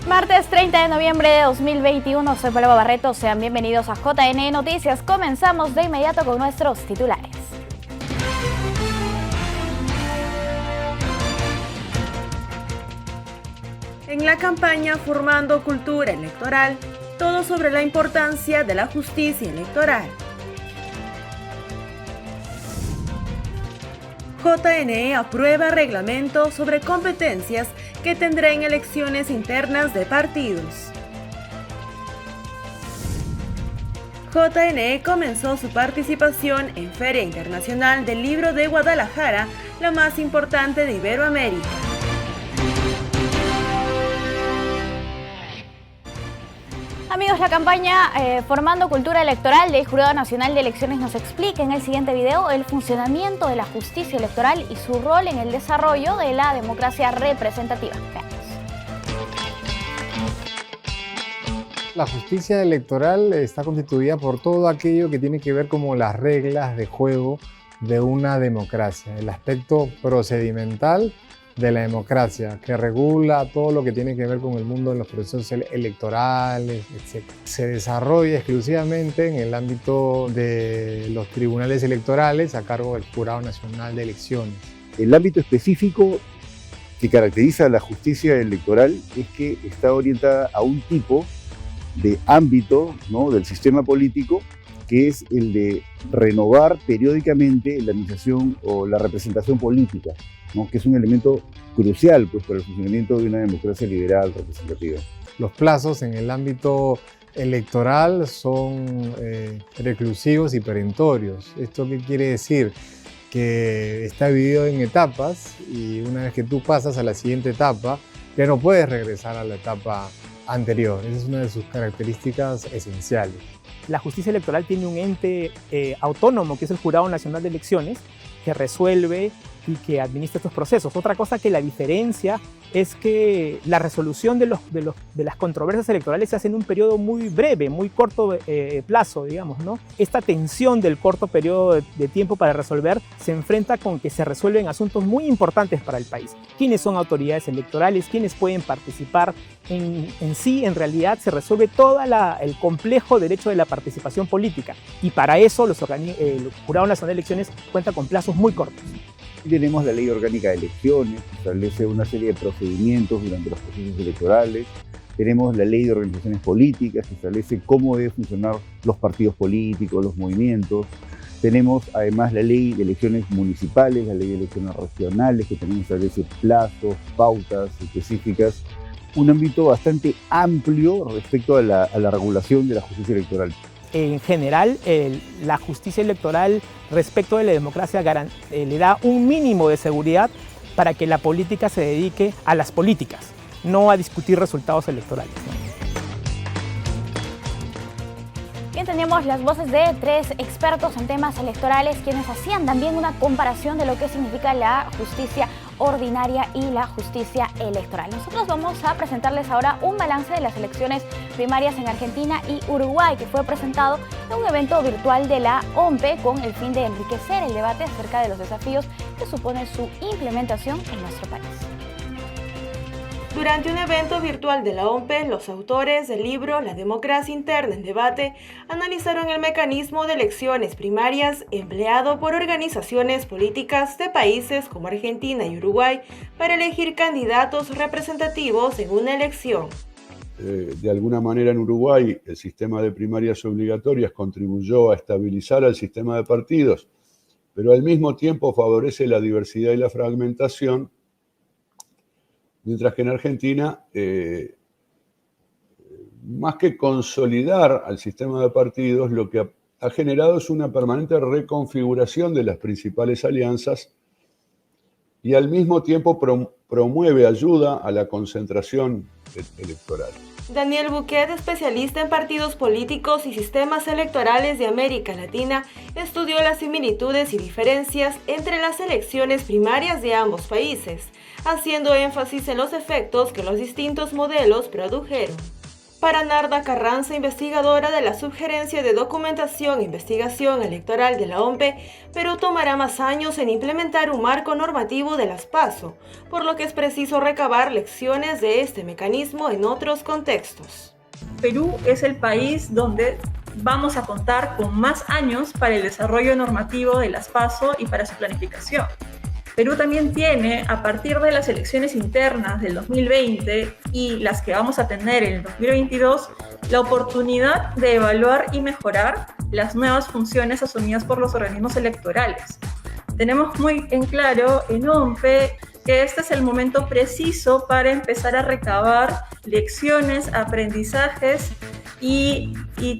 Martes 30 de noviembre de 2021, soy Paloma Barreto, sean bienvenidos a JN Noticias. Comenzamos de inmediato con nuestros titulares. En la campaña Formando Cultura Electoral, todo sobre la importancia de la justicia electoral. JNE aprueba reglamento sobre competencias que tendrá en elecciones internas de partidos. JNE comenzó su participación en Feria Internacional del Libro de Guadalajara, la más importante de Iberoamérica. Amigos, la campaña Formando Cultura Electoral del Jurado Nacional de Elecciones nos explica en el siguiente video el funcionamiento de la justicia electoral y su rol en el desarrollo de la democracia representativa. Veamos. La justicia electoral está constituida por todo aquello que tiene que ver como las reglas de juego de una democracia, el aspecto procedimental de la democracia, que regula todo lo que tiene que ver con el mundo de los procesos electorales, etc. Se desarrolla exclusivamente en el ámbito de los tribunales electorales a cargo del Jurado Nacional de Elecciones. El ámbito específico que caracteriza a la justicia electoral es que está orientada a un tipo de ámbito, ¿no?, del sistema político, que es el de renovar periódicamente la administración o la representación política, ¿no?, que es un elemento crucial, pues, para el funcionamiento de una democracia liberal representativa. Los plazos en el ámbito electoral son reclusivos y perentorios. ¿Esto qué quiere decir? Que está dividido en etapas y una vez que tú pasas a la siguiente etapa, ya no puedes regresar a la etapa anterior. Esa es una de sus características esenciales. La justicia electoral tiene un ente autónomo, que es el Jurado Nacional de Elecciones, que resuelve y que administra estos procesos. Otra cosa que la diferencia es que la resolución de las controversias electorales se hace en un periodo muy breve, muy corto plazo, digamos, ¿no? Esta tensión del corto periodo de tiempo para resolver se enfrenta con que se resuelven asuntos muy importantes para el país. ¿Quiénes son autoridades electorales? ¿Quiénes pueden participar? En sí, en realidad, se resuelve todo el complejo derecho de la participación política. Y para eso el Jurado Nacional de Elecciones cuenta con plazos muy cortos. Tenemos la Ley Orgánica de Elecciones, que establece una serie de procedimientos durante los procesos electorales. Tenemos la Ley de Organizaciones Políticas, que establece cómo deben funcionar los partidos políticos, los movimientos. Tenemos además la Ley de Elecciones Municipales, la Ley de Elecciones Regionales, que también establece plazos, pautas específicas. Un ámbito bastante amplio respecto a la regulación de la justicia electoral. En general, la justicia electoral respecto de la democracia le da un mínimo de seguridad para que la política se dedique a las políticas, no a discutir resultados electorales. Bien, teníamos las voces de tres expertos en temas electorales quienes hacían también una comparación de lo que significa la justicia ordinaria y la justicia electoral. Nosotros vamos a presentarles ahora un balance de las elecciones primarias en Argentina y Uruguay, que fue presentado en un evento virtual de la OMPE con el fin de enriquecer el debate acerca de los desafíos que supone su implementación en nuestro país. Durante un evento virtual de la OMPE, los autores del libro La democracia interna en debate analizaron el mecanismo de elecciones primarias empleado por organizaciones políticas de países como Argentina y Uruguay para elegir candidatos representativos en una elección. De alguna manera en Uruguay el sistema de primarias obligatorias contribuyó a estabilizar al sistema de partidos, pero al mismo tiempo favorece la diversidad y la fragmentación. Mientras que en Argentina, más que consolidar al sistema de partidos, lo que ha generado es una permanente reconfiguración de las principales alianzas y al mismo tiempo promueve ayuda a la concentración electoral. Daniel Buquet, especialista en partidos políticos y sistemas electorales de América Latina, estudió las similitudes y diferencias entre las elecciones primarias de ambos países, haciendo énfasis en los efectos que los distintos modelos produjeron. Para Narda Carranza, investigadora de la Subgerencia de Documentación e Investigación Electoral de la OMPE, Perú tomará más años en implementar un marco normativo de las PASO, por lo que es preciso recabar lecciones de este mecanismo en otros contextos. Perú es el país donde vamos a contar con más años para el desarrollo normativo de las PASO y para su planificación. Perú también tiene, a partir de las elecciones internas del 2020 y las que vamos a tener en el 2022, la oportunidad de evaluar y mejorar las nuevas funciones asumidas por los organismos electorales. Tenemos muy en claro en OMPE que este es el momento preciso para empezar a recabar lecciones, aprendizajes y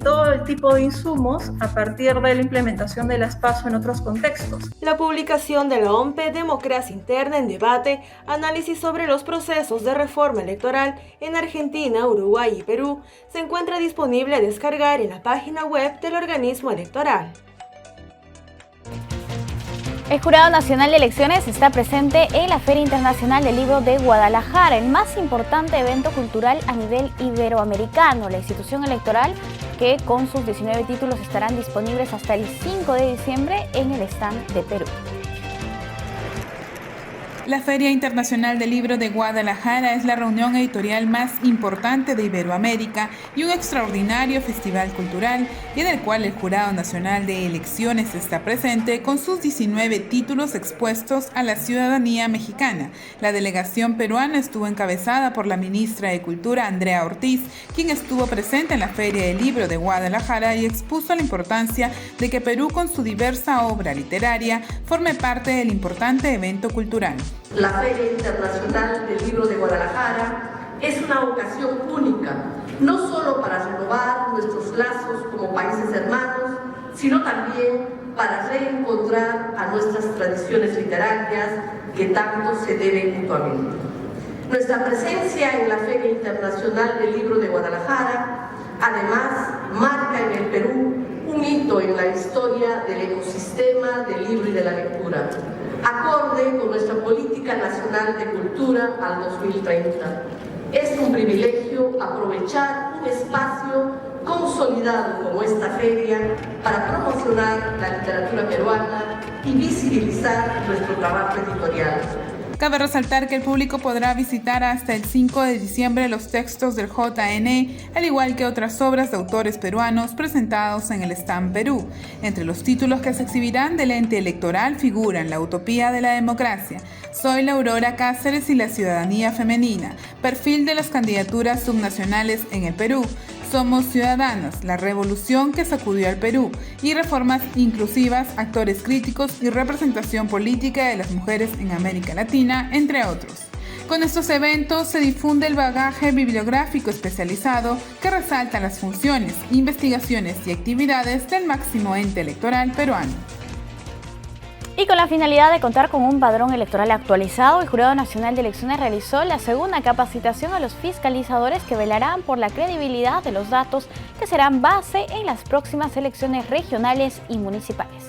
todo el tipo de insumos a partir de la implementación de las PASO en otros contextos. La publicación de la OMPE, Democracia Interna en Debate, análisis sobre los procesos de reforma electoral en Argentina, Uruguay y Perú, se encuentra disponible a descargar en la página web del organismo electoral. El Jurado Nacional de Elecciones está presente en la Feria Internacional del Libro de Guadalajara, el más importante evento cultural a nivel iberoamericano. La institución electoral, que con sus 19 títulos estarán disponibles hasta el 5 de diciembre en el stand de Perú. La Feria Internacional del Libro de Guadalajara es la reunión editorial más importante de Iberoamérica y un extraordinario festival cultural en el cual el Jurado Nacional de Elecciones está presente con sus 19 títulos expuestos a la ciudadanía mexicana. La delegación peruana estuvo encabezada por la ministra de Cultura, Andrea Ortiz, quien estuvo presente en la Feria del Libro de Guadalajara y expuso la importancia de que Perú, con su diversa obra literaria, forme parte del importante evento cultural. La Feria Internacional del Libro de Guadalajara es una ocasión única, no solo para renovar nuestros lazos como países hermanos, sino también para reencontrar a nuestras tradiciones literarias que tanto se deben mutuamente. Nuestra presencia en la Feria Internacional del Libro de Guadalajara, además, marca en el Perú un hito en la historia del ecosistema del libro y de la lectura, acorde con nuestra Política Nacional de Cultura al 2030. Es un privilegio aprovechar un espacio consolidado como esta feria para promocionar la literatura peruana y visibilizar nuestro trabajo editorial. Cabe resaltar que el público podrá visitar hasta el 5 de diciembre los textos del JN, al igual que otras obras de autores peruanos presentados en el stand Perú. Entre los títulos que se exhibirán del ente electoral figuran La Utopía de la Democracia, Soy la Aurora Cáceres y la Ciudadanía Femenina, Perfil de las candidaturas subnacionales en el Perú, Somos Ciudadanas, la revolución que sacudió al Perú, y Reformas inclusivas, actores críticos y representación política de las mujeres en América Latina, entre otros. Con estos eventos se difunde el bagaje bibliográfico especializado que resalta las funciones, investigaciones y actividades del máximo ente electoral peruano. Y con la finalidad de contar con un padrón electoral actualizado, el Jurado Nacional de Elecciones realizó la segunda capacitación a los fiscalizadores que velarán por la credibilidad de los datos que serán base en las próximas elecciones regionales y municipales.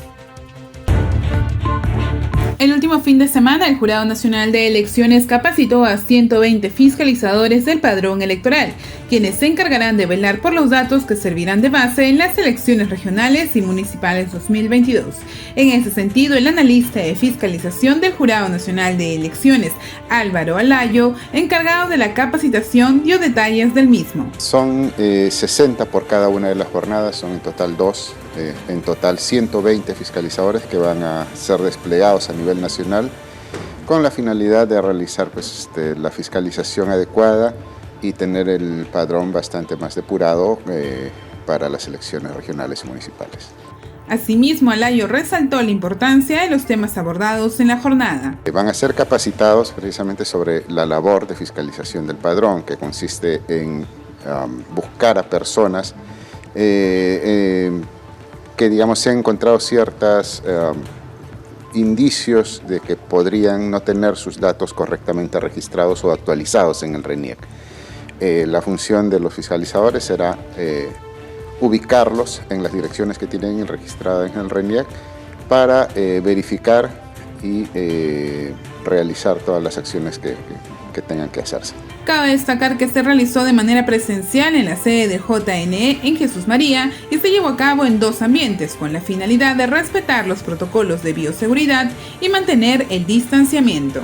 El último fin de semana, el Jurado Nacional de Elecciones capacitó a 120 fiscalizadores del padrón electoral, quienes se encargarán de velar por los datos que servirán de base en las elecciones regionales y municipales 2022. En ese sentido, el analista de fiscalización del Jurado Nacional de Elecciones, Álvaro Alayo, encargado de la capacitación, dio detalles del mismo. Son 60 por cada una de las jornadas, son en total 2. En total 120 fiscalizadores que van a ser desplegados a nivel nacional con la finalidad de realizar la fiscalización adecuada y tener el padrón bastante más depurado para las elecciones regionales y municipales. Asimismo, Alayo resaltó la importancia de los temas abordados en la jornada. Van a ser capacitados precisamente sobre la labor de fiscalización del padrón, que consiste en buscar a personas que, digamos, se han encontrado ciertos indicios de que podrían no tener sus datos correctamente registrados o actualizados en el RENIEC. La función de los fiscalizadores será ubicarlos en las direcciones que tienen registradas en el RENIEC para verificar y realizar todas las acciones que tengan que hacerse. Cabe destacar que se realizó de manera presencial en la sede del JNE en Jesús María y se llevó a cabo en 2 ambientes con la finalidad de respetar los protocolos de bioseguridad y mantener el distanciamiento.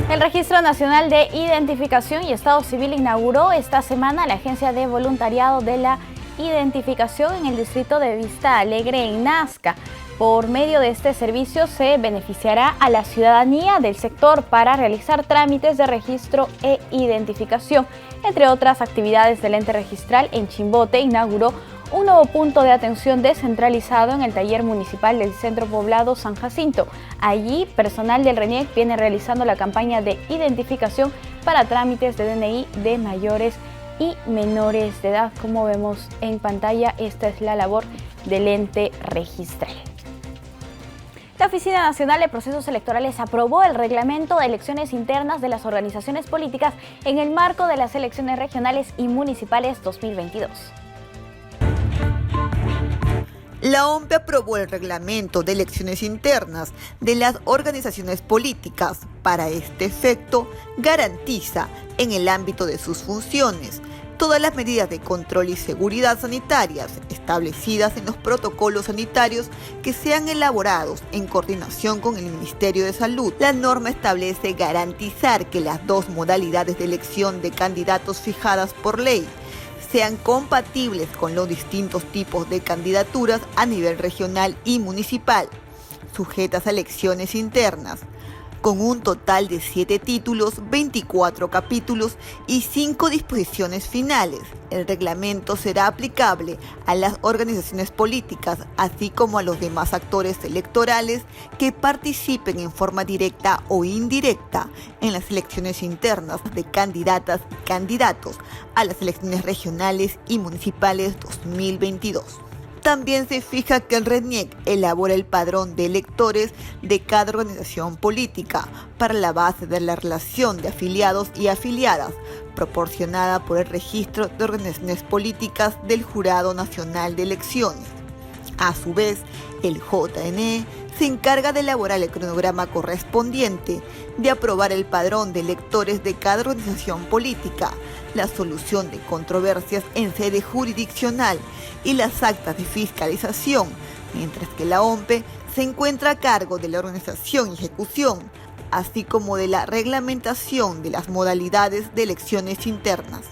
El Registro Nacional de Identificación y Estado Civil inauguró esta semana la Agencia de Voluntariado de la Identificación en el distrito de Vista Alegre en Nazca. Por medio de este servicio se beneficiará a la ciudadanía del sector para realizar trámites de registro e identificación. Entre otras actividades del ente registral, en Chimbote inauguró un nuevo punto de atención descentralizado en el taller municipal del centro poblado San Jacinto. Allí, personal del RENIEC viene realizando la campaña de identificación para trámites de DNI de mayores y menores de edad. Como vemos en pantalla, esta es la labor del ente registral. La Oficina Nacional de Procesos Electorales aprobó el reglamento de elecciones internas de las organizaciones políticas en el marco de las elecciones regionales y municipales 2022. La OMPE aprobó el reglamento de elecciones internas de las organizaciones políticas. Para este efecto, garantiza, en el ámbito de sus funciones, todas las medidas de control y seguridad sanitarias establecidas en los protocolos sanitarios que sean elaborados en coordinación con el Ministerio de Salud. La norma establece garantizar que las 2 modalidades de elección de candidatos fijadas por ley sean compatibles con los distintos tipos de candidaturas a nivel regional y municipal, sujetas a elecciones internas, con un total de 7 títulos, 24 capítulos y 5 disposiciones finales. El reglamento será aplicable a las organizaciones políticas, así como a los demás actores electorales que participen en forma directa o indirecta en las elecciones internas de candidatas y candidatos a las elecciones regionales y municipales 2022. También se fija que el RENIEC elabora el padrón de electores de cada organización política para la base de la relación de afiliados y afiliadas, proporcionada por el Registro de Organizaciones Políticas del Jurado Nacional de Elecciones. A su vez, el JNE se encarga de elaborar el cronograma correspondiente, de aprobar el padrón de electores de cada organización política, la solución de controversias en sede jurisdiccional y las actas de fiscalización, mientras que la OMPE se encuentra a cargo de la organización y ejecución, así como de la reglamentación de las modalidades de elecciones internas.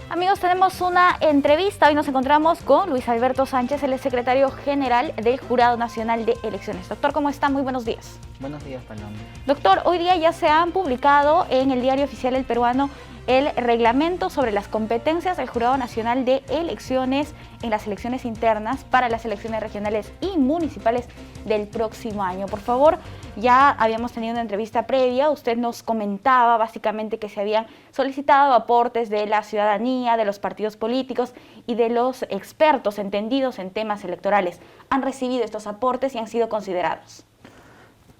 Amigos, tenemos una entrevista. Hoy nos encontramos con Luis Alberto Sánchez, el secretario general del Jurado Nacional de Elecciones. Doctor, ¿cómo está? Muy buenos días. Buenos días, Paloma. Doctor, hoy día ya se han publicado en el Diario Oficial El Peruano el reglamento sobre las competencias del Jurado Nacional de Elecciones en las elecciones internas para las elecciones regionales y municipales del próximo año. Por favor, ya habíamos tenido una entrevista previa, usted nos comentaba básicamente que se habían solicitado aportes de la ciudadanía, de los partidos políticos y de los expertos entendidos en temas electorales. ¿Han recibido estos aportes y han sido considerados?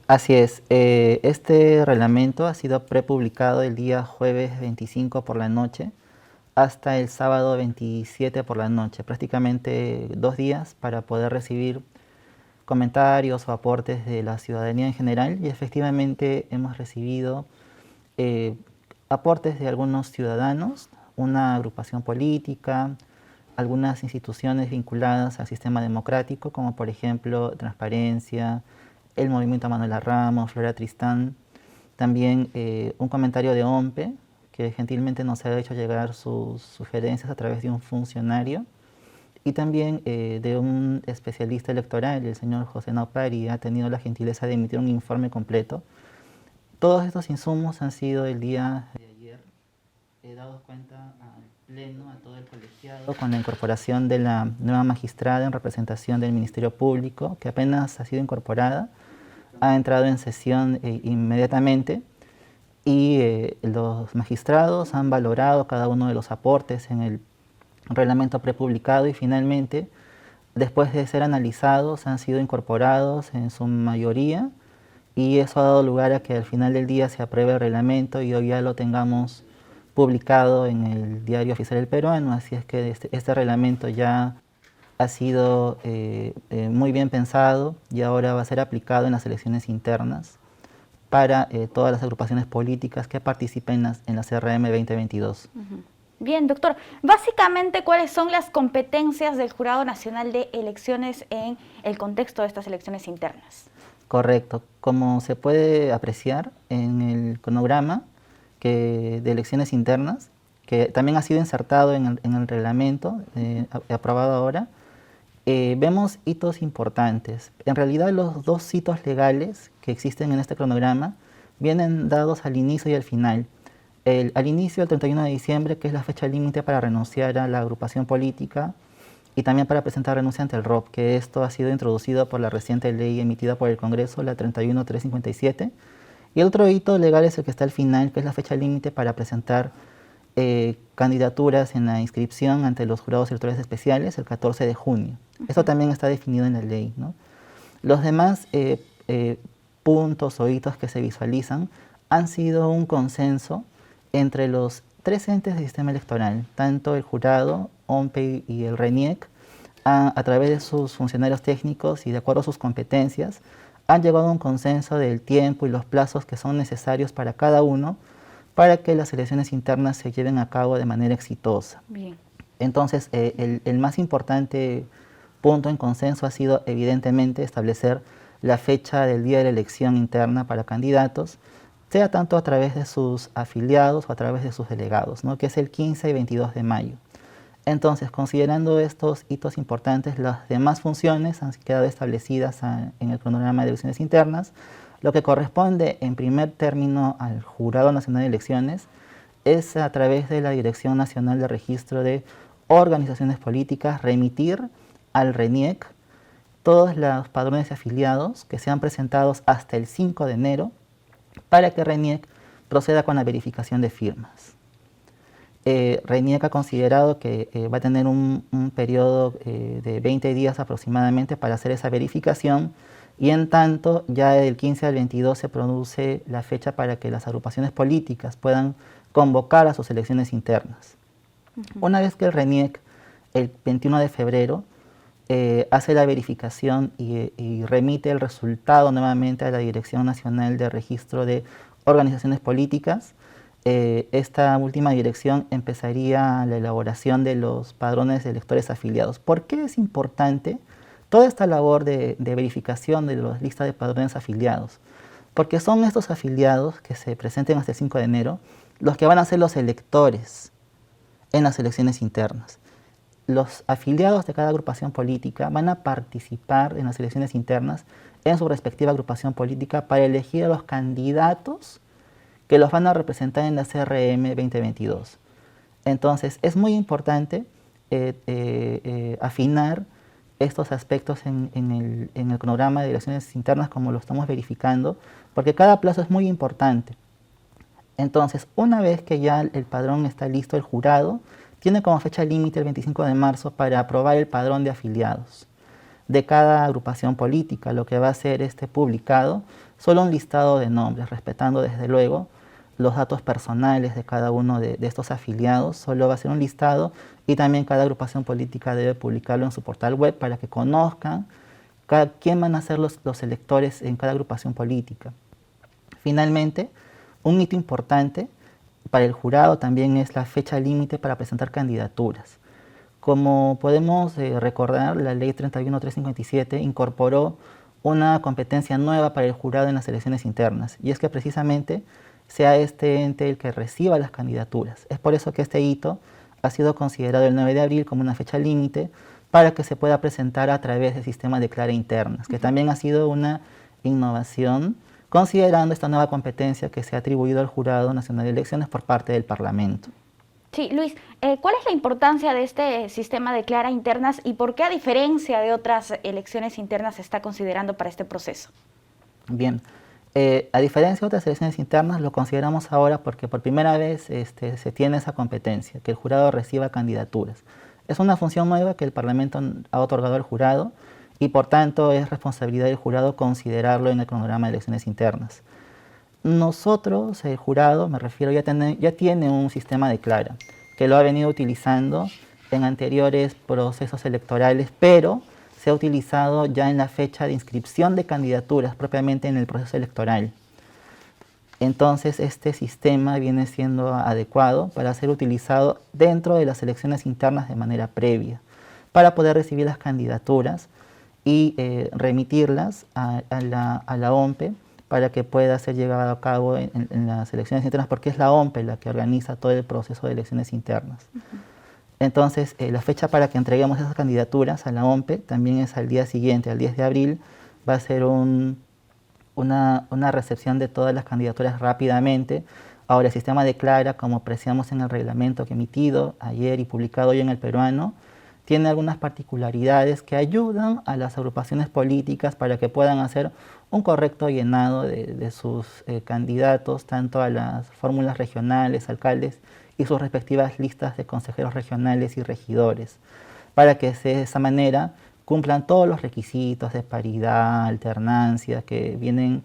Así es, este reglamento ha sido prepublicado el día jueves 25 por la noche hasta el sábado 27 por la noche, prácticamente 2 días para poder recibir comentarios o aportes de la ciudadanía en general, y efectivamente hemos recibido aportes de algunos ciudadanos, una agrupación política, algunas instituciones vinculadas al sistema democrático, como por ejemplo Transparencia, el Movimiento Manuela Ramos, Flora Tristán, también un comentario de OMPE, que gentilmente nos ha hecho llegar sus sugerencias a través de un funcionario, y también de un especialista electoral, el señor José Naupari, ha tenido la gentileza de emitir un informe completo. Todos estos insumos han sido el día de ayer dado cuenta al Pleno, a todo el colegiado, con la incorporación de la nueva magistrada en representación del Ministerio Público, que apenas ha sido incorporada, ha entrado en sesión inmediatamente, y los magistrados han valorado cada uno de los aportes en el reglamento prepublicado y finalmente, después de ser analizados, han sido incorporados en su mayoría y eso ha dado lugar a que al final del día se apruebe el reglamento y hoy ya lo tengamos publicado en el Diario Oficial del Peruano, así es que este reglamento ya ha sido muy bien pensado y ahora va a ser aplicado en las elecciones internas para todas las agrupaciones políticas que participen en la CRM 2022. Bien, doctor. Básicamente, ¿cuáles son las competencias del Jurado Nacional de Elecciones en el contexto de estas elecciones internas? Correcto. Como se puede apreciar en el cronograma de elecciones internas, que también ha sido insertado en el reglamento aprobado ahora, vemos hitos importantes. En realidad, los dos hitos legales que existen en este cronograma vienen dados al inicio y al final. Al inicio, el 31 de diciembre, que es la fecha límite para renunciar a la agrupación política y también para presentar renuncia ante el ROP, que esto ha sido introducido por la reciente ley emitida por el Congreso, la 31357. Y el otro hito legal es el que está al final, que es la fecha límite para presentar candidaturas en la inscripción ante los jurados electorales especiales, el 14 de junio. Eso también está definido en la ley, ¿no? Los demás puntos o hitos que se visualizan han sido un consenso entre los tres entes del sistema electoral, tanto el jurado, OMPE y el RENIEC, a través de sus funcionarios técnicos y de acuerdo a sus competencias, han llegado a un consenso del tiempo y los plazos que son necesarios para cada uno para que las elecciones internas se lleven a cabo de manera exitosa. Bien. Entonces, el más importante punto en consenso ha sido, evidentemente, establecer la fecha del día de la elección interna para candidatos, sea tanto a través de sus afiliados o a través de sus delegados, ¿no? Que es el 15 y 22 de mayo. Entonces, considerando estos hitos importantes, las demás funciones han quedado establecidas en el cronograma de elecciones internas. Lo que corresponde en primer término al Jurado Nacional de Elecciones es a través de la Dirección Nacional de Registro de Organizaciones Políticas remitir al RENIEC todos los padrones de afiliados que sean presentados hasta el 5 de enero para que RENIEC proceda con la verificación de firmas. RENIEC ha considerado que va a tener un periodo de 20 días aproximadamente para hacer esa verificación y en tanto ya del 15 al 22 se produce la fecha para que las agrupaciones políticas puedan convocar a sus elecciones internas. Una vez que el RENIEC el 21 de febrero hace la verificación y remite el resultado nuevamente a la Dirección Nacional de Registro de Organizaciones Políticas, esta última dirección empezaría la elaboración de los padrones de electores afiliados. ¿Por qué es importante toda esta labor de verificación de las listas de padrones afiliados? Porque son estos afiliados que se presenten hasta el 5 de enero los que van a ser los electores en las elecciones internas. Los afiliados de cada agrupación política van a participar en las elecciones internas en su respectiva agrupación política para elegir a los candidatos que los van a representar en la CRM 2022. Entonces, es muy importante afinar estos aspectos en el cronograma de elecciones internas como lo estamos verificando, porque cada plazo es muy importante. Entonces, una vez que ya el padrón está listo, el jurado tiene como fecha límite el 25 de marzo para aprobar el padrón de afiliados de cada agrupación política. Lo que va a ser publicado, solo un listado de nombres, respetando desde luego los datos personales de cada uno de estos afiliados. Solo va a ser un listado y también cada agrupación política debe publicarlo en su portal web para que conozcan quién van a ser los electores en cada agrupación política. Finalmente, un hito importante para el jurado también es la fecha límite para presentar candidaturas. Como podemos recordar, la ley 31357 incorporó una competencia nueva para el jurado en las elecciones internas, y es que precisamente sea este ente el que reciba las candidaturas. Es por eso que este hito ha sido considerado el 9 de abril como una fecha límite para que se pueda presentar a través del sistema de Clara Internas, que también ha sido una innovación considerando esta nueva competencia que se ha atribuido al Jurado Nacional de Elecciones por parte del Parlamento. Sí, Luis, ¿cuál es la importancia de este sistema de Clara Internas y por qué, a diferencia de otras elecciones internas, se está considerando para este proceso? Bien, a diferencia de otras elecciones internas, lo consideramos ahora porque por primera vez se tiene esa competencia, que el jurado reciba candidaturas. Es una función nueva que el Parlamento ha otorgado al jurado y por tanto es responsabilidad del jurado considerarlo en el cronograma de elecciones internas. Nosotros, el jurado, me refiero, ya tiene un sistema de clara, que lo ha venido utilizando en anteriores procesos electorales, pero se ha utilizado ya en la fecha de inscripción de candidaturas, propiamente en el proceso electoral. Entonces, este sistema viene siendo adecuado para ser utilizado dentro de las elecciones internas de manera previa, para poder recibir las candidaturas y remitirlas a la OMPE para que pueda ser llevado a cabo en las elecciones internas, porque es la OMPE la que organiza todo el proceso de elecciones internas. Entonces, la fecha para que entreguemos esas candidaturas a la OMPE también es al día siguiente, al 10 de abril, va a ser una recepción de todas las candidaturas rápidamente. Ahora, el sistema declara, como apreciamos en el reglamento que emitido ayer y publicado hoy en El Peruano, tiene algunas particularidades que ayudan a las agrupaciones políticas para que puedan hacer un correcto llenado de sus candidatos, tanto a las fórmulas regionales, alcaldes y sus respectivas listas de consejeros regionales y regidores, para que de esa manera cumplan todos los requisitos de paridad, alternancia, que vienen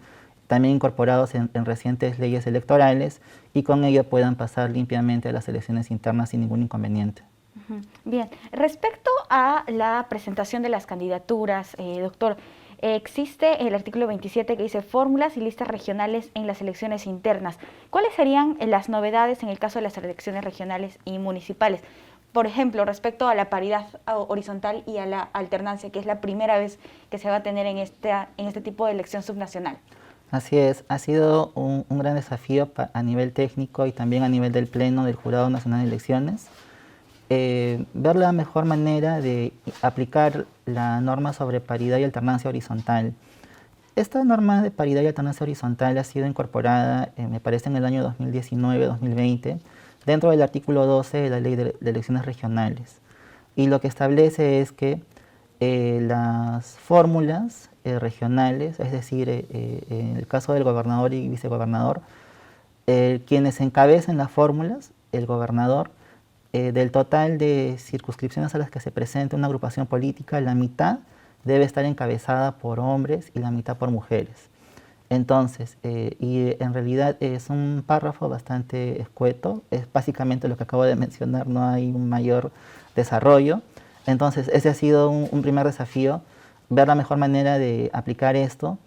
también incorporados en recientes leyes electorales, y con ello puedan pasar limpiamente a las elecciones internas sin ningún inconveniente. Bien, respecto a la presentación de las candidaturas, doctor, existe el artículo 27 que dice fórmulas y listas regionales en las elecciones internas. ¿Cuáles serían las novedades en el caso de las elecciones regionales y municipales? Por ejemplo, respecto a la paridad horizontal y a la alternancia, que es la primera vez que se va a tener en este tipo de elección subnacional. Así es, ha sido un gran desafío a nivel técnico y también a nivel del Pleno del Jurado Nacional de Elecciones. Ver la mejor manera de aplicar la norma sobre paridad y alternancia horizontal. Esta norma de paridad y alternancia horizontal ha sido incorporada, me parece, en el año 2019-2020, dentro del artículo 12 de la Ley de Elecciones Regionales. Y lo que establece es que las fórmulas regionales, es decir, en el caso del gobernador y vicegobernador, quienes encabecen las fórmulas, el gobernador, del total de circunscripciones a las que se presenta una agrupación política, la mitad debe estar encabezada por hombres y la mitad por mujeres. Entonces, y en realidad es un párrafo bastante escueto, es básicamente lo que acabo de mencionar, no hay un mayor desarrollo. Entonces, ese ha sido un primer desafío, ver la mejor manera de aplicar esto,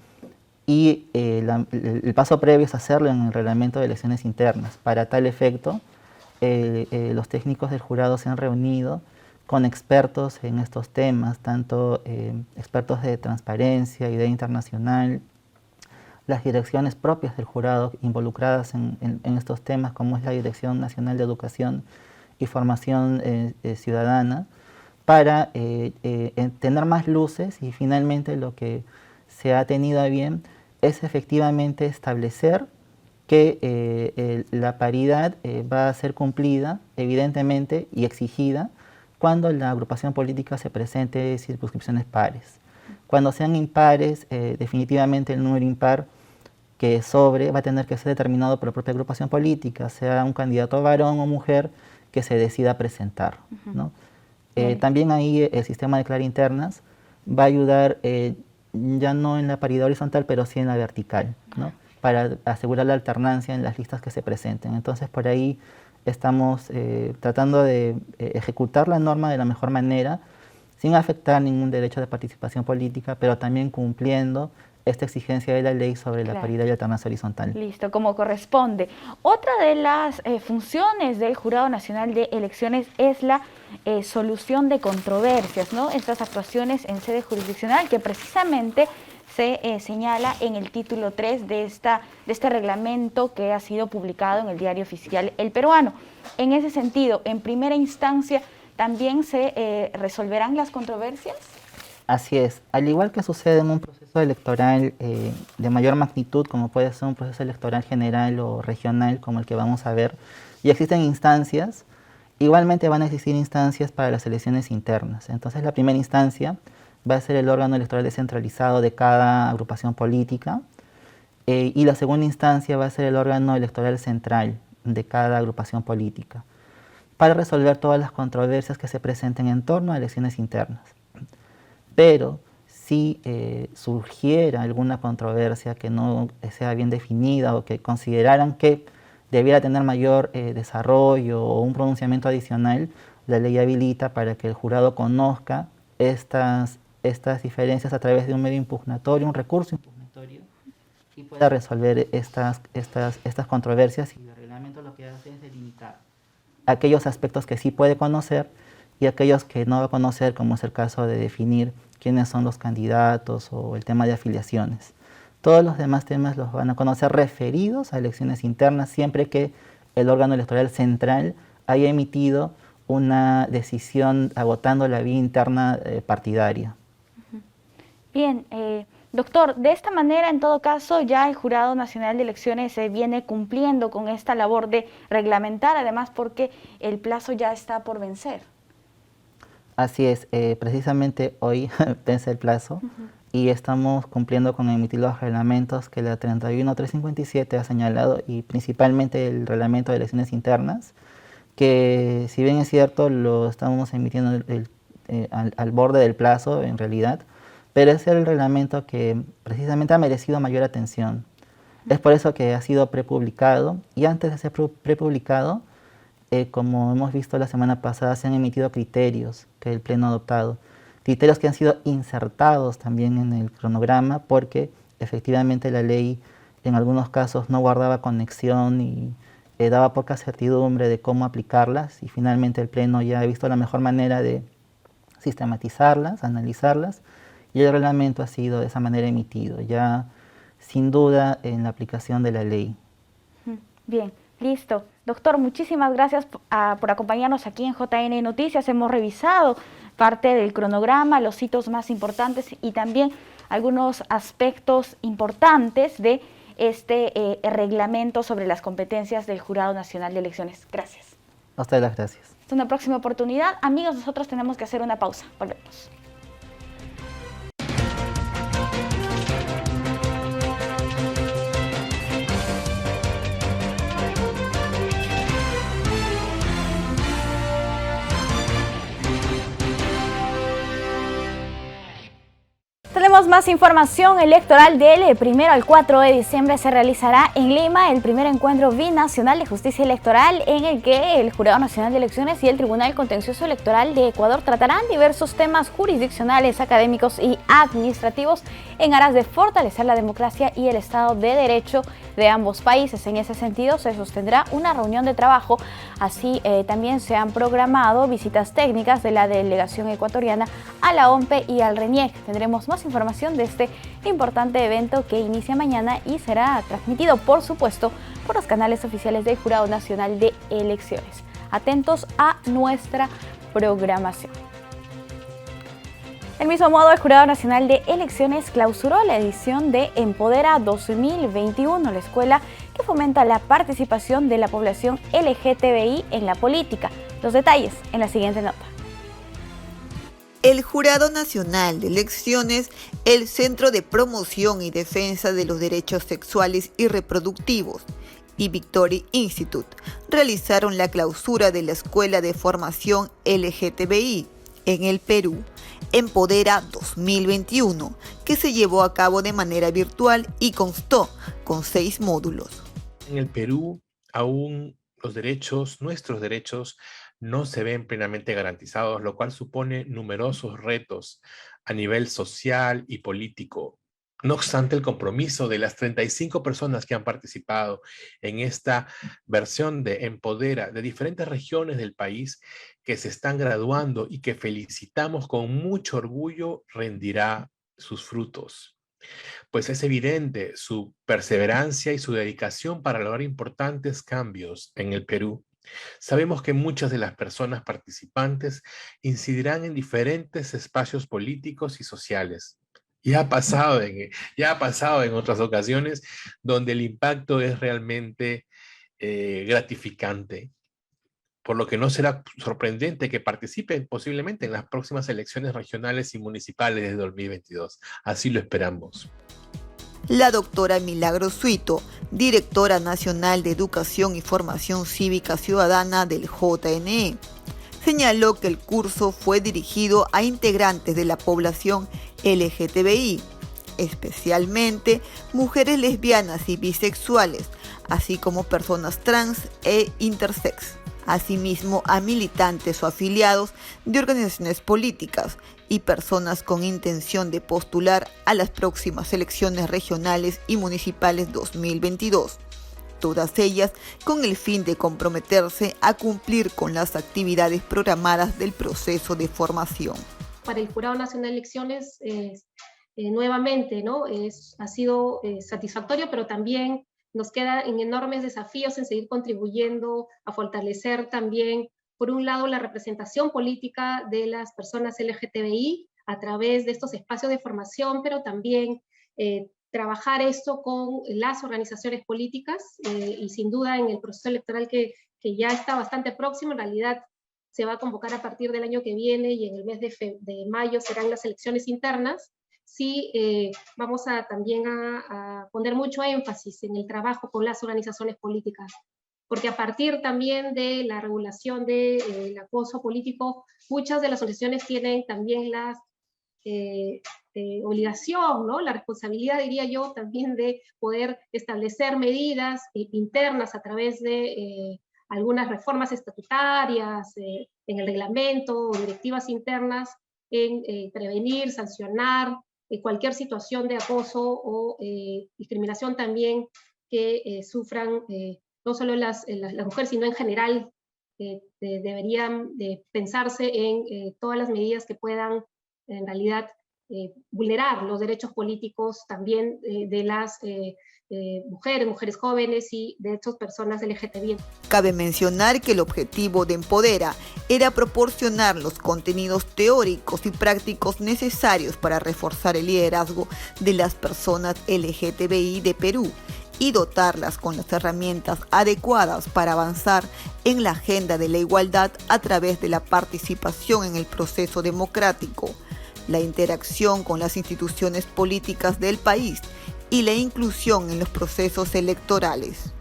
y el paso previo es hacerlo en el reglamento de elecciones internas. Para tal efecto, los técnicos del jurado se han reunido con expertos en estos temas, tanto expertos de transparencia, idea internacional, las direcciones propias del jurado involucradas en estos temas, como es la Dirección Nacional de Educación y Formación Ciudadana, para tener más luces, y finalmente lo que se ha tenido a bien es efectivamente establecer que la paridad va a ser cumplida, evidentemente, y exigida cuando la agrupación política se presente en circunscripciones pares. Cuando sean impares, definitivamente el número impar que sobre va a tener que ser determinado por la propia agrupación política, sea un candidato varón o mujer que se decida presentar, ¿no? También ahí el sistema de clara internas va a ayudar, ya no en la paridad horizontal, pero sí en la vertical, ¿no? Para asegurar la alternancia en las listas que se presenten. Entonces, por ahí estamos tratando de ejecutar la norma de la mejor manera, sin afectar ningún derecho de participación política, pero también cumpliendo esta exigencia de la ley sobre la paridad y alternancia horizontal. Listo, como corresponde. Otra de las funciones del Jurado Nacional de Elecciones es la solución de controversias, ¿no? Estas actuaciones en sede jurisdiccional que precisamente se señala en el título 3 de este reglamento que ha sido publicado en el Diario Oficial El Peruano. En ese sentido, en primera instancia, ¿también se resolverán las controversias? Así es. Al igual que sucede en un proceso electoral de mayor magnitud, como puede ser un proceso electoral general o regional, como el que vamos a ver, y existen instancias, igualmente van a existir instancias para las elecciones internas. Entonces, la primera instancia va a ser el órgano electoral descentralizado de cada agrupación política, y la segunda instancia va a ser el órgano electoral central de cada agrupación política, para resolver todas las controversias que se presenten en torno a elecciones internas. Pero si surgiera alguna controversia que no sea bien definida o que consideraran que debiera tener mayor desarrollo o un pronunciamiento adicional, la ley habilita para que el jurado conozca estas diferencias a través de un medio impugnatorio, un recurso impugnatorio, y pueda resolver estas controversias. Y el reglamento lo que hace es delimitar aquellos aspectos que sí puede conocer y aquellos que no va a conocer, como es el caso de definir quiénes son los candidatos o el tema de afiliaciones. Todos los demás temas los van a conocer referidos a elecciones internas, siempre que el órgano electoral central haya emitido una decisión agotando la vía interna partidaria. Bien, doctor, de esta manera, en todo caso, ya el Jurado Nacional de Elecciones se viene cumpliendo con esta labor de reglamentar, además porque el plazo ya está por vencer. Así es, precisamente hoy vence el plazo y estamos cumpliendo con emitir los reglamentos que la 31357 ha señalado, y principalmente el reglamento de elecciones internas, que si bien es cierto lo estamos emitiendo al borde del plazo en realidad, pero es el reglamento que precisamente ha merecido mayor atención. Es por eso que ha sido prepublicado, y antes de ser prepublicado, como hemos visto la semana pasada, se han emitido criterios que el Pleno ha adoptado. Criterios que han sido insertados también en el cronograma, porque efectivamente la ley en algunos casos no guardaba conexión y daba poca certidumbre de cómo aplicarlas, y finalmente el Pleno ya ha visto la mejor manera de sistematizarlas, analizarlas, y el reglamento ha sido de esa manera emitido, ya sin duda en la aplicación de la ley. Bien, listo. Doctor, muchísimas gracias por acompañarnos aquí en JN Noticias. Hemos revisado parte del cronograma, los hitos más importantes y también algunos aspectos importantes de este reglamento sobre las competencias del Jurado Nacional de Elecciones. Gracias. A ustedes las gracias. Hasta una próxima oportunidad. Amigos, nosotros tenemos que hacer una pausa. Volvemos. Tenemos más información electoral. Del 1 al 4 de diciembre se realizará en Lima el primer encuentro binacional de justicia electoral, en el que el Jurado Nacional de Elecciones y el Tribunal Contencioso Electoral de Ecuador tratarán diversos temas jurisdiccionales, académicos y administrativos en aras de fortalecer la democracia y el Estado de Derecho de ambos países. En ese sentido, se sostendrá una reunión de trabajo. Así también se han programado visitas técnicas de la delegación ecuatoriana a la OMPE y al RENIEC. Tendremos más información de este importante evento que inicia mañana y será transmitido, por supuesto, por los canales oficiales del Jurado Nacional de Elecciones. Atentos a nuestra programación. Del mismo modo, el Jurado Nacional de Elecciones clausuró la edición de Empodera 2021, la escuela que fomenta la participación de la población LGTBI en la política. Los detalles en la siguiente nota. El Jurado Nacional de Elecciones, el Centro de Promoción y Defensa de los Derechos Sexuales y Reproductivos y Victory Institute realizaron la clausura de la Escuela de Formación LGTBI en el Perú, Empodera 2021, que se llevó a cabo de manera virtual y constó con 6 módulos. En el Perú, aún nuestros derechos, no se ven plenamente garantizados, lo cual supone numerosos retos a nivel social y político. No obstante, el compromiso de las 35 personas que han participado en esta versión de Empodera de diferentes regiones del país que se están graduando y que felicitamos con mucho orgullo, rendirá sus frutos. Pues es evidente su perseverancia y su dedicación para lograr importantes cambios en el Perú. Sabemos que muchas de las personas participantes incidirán en diferentes espacios políticos y sociales. Ya ha pasado en otras ocasiones donde el impacto es realmente gratificante, por lo que no será sorprendente que participen posiblemente en las próximas elecciones regionales y municipales de 2022. Así lo esperamos. La doctora Milagros Suito, directora nacional de Educación y Formación Cívica Ciudadana del JNE, señaló que el curso fue dirigido a integrantes de la población LGTBI, especialmente mujeres lesbianas y bisexuales, así como personas trans e intersex. Asimismo, a militantes o afiliados de organizaciones políticas y personas con intención de postular a las próximas elecciones regionales y municipales 2022. Todas ellas con el fin de comprometerse a cumplir con las actividades programadas del proceso de formación. Para el Jurado Nacional de Elecciones, nuevamente, ¿no? Ha sido satisfactorio, pero también nos quedan enormes desafíos en seguir contribuyendo a fortalecer también, por un lado, la representación política de las personas LGTBI a través de estos espacios de formación, pero también trabajar esto con las organizaciones políticas y sin duda en el proceso electoral que ya está bastante próximo. En realidad se va a convocar a partir del año que viene y en el mes de mayo serán las elecciones internas. Sí, vamos también a poner mucho énfasis en el trabajo con las organizaciones políticas, porque a partir también de la regulación del acoso político, muchas de las organizaciones tienen también la obligación, ¿no? La responsabilidad, diría yo, también de poder establecer medidas internas a través de algunas reformas estatutarias, en el reglamento, o directivas internas, en prevenir, sancionar cualquier situación de acoso o discriminación también que sufran no solo las mujeres, sino en general. Deberían pensarse en todas las medidas que puedan en realidad vulnerar los derechos políticos también de las mujeres jóvenes y de estas personas LGTBI. Cabe mencionar que el objetivo de Empodera era proporcionar los contenidos teóricos y prácticos necesarios para reforzar el liderazgo de las personas LGTBI de Perú y dotarlas con las herramientas adecuadas para avanzar en la agenda de la igualdad a través de la participación en el proceso democrático, la interacción con las instituciones políticas del país y la inclusión en los procesos electorales.